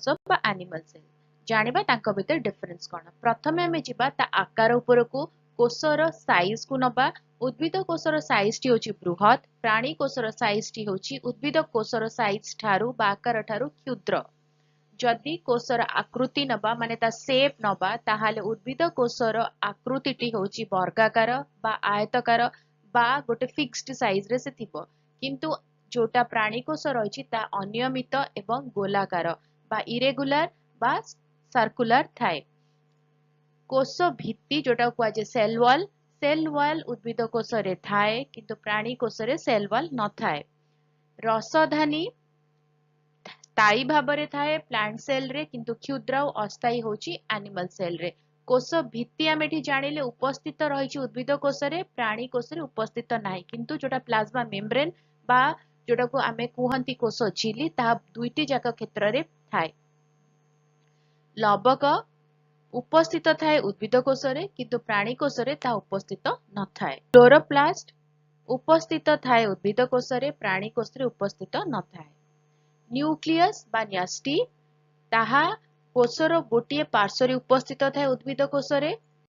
बा animal cell जानिबा तांको भितर डिफरेंस कोन प्रथमे हमें जिबा ता आकार उपरकू कोषर साइज को नबा उद्भिद कोषर साइज टी होची बृहत प्राणी कोषर साइज टी होची उद्भिद कोषर साइज ठारू बा आकार ठारू क्षुद्र जदि कोषर आकृति नबा माने ता शेप नबा ताहाले उद्भिद कोषर आकृति टी होची वर्गाकार बा आयताकार बा गोटे फिक्स्ड साइज रे से थिबो किंतु जोटा प्राणी कोष रही ता अनियमित एवं गोलाकार बा इरेगुलर बा सर्कुलर थाए कोष भित्ति जोटा कुआजे सेल वॉल उद्भिद कोष रे थाए किंतु प्राणी कोष रे सेल वॉल न थाए रसधानी स्थायी भाबरे थाए प्लांट सेल रे किंतु क्षुद्र और अस्थायी होची एनिमल सेल रे कोष भित्ति आमे एठी जानिले उपस्थित रहिछि उद्भिद कोष रे प्राणी कोष रे उपस्थित नाही किंतु जोटा प्लाज्मा मेम्ब्रेन बा जोटा को आमे कुहंती कोष झिली ता दुईटी जाक क्षेत्र रे थाए लबक उपस्थित थाए उद्भिद कोष रे किंतु प्राणी कोष रे ता उपस्थित न थाए क्लोरोप्लास्ट उपस्थित थाए उद्भिद कोष रे प्राणी कोष रे उपस्थित न थाए न्यूक्लियस बा न्यास्टी ताहा कोषर गोटे पार्श्व रे उपस्थित थाए उद्भिद कोष रे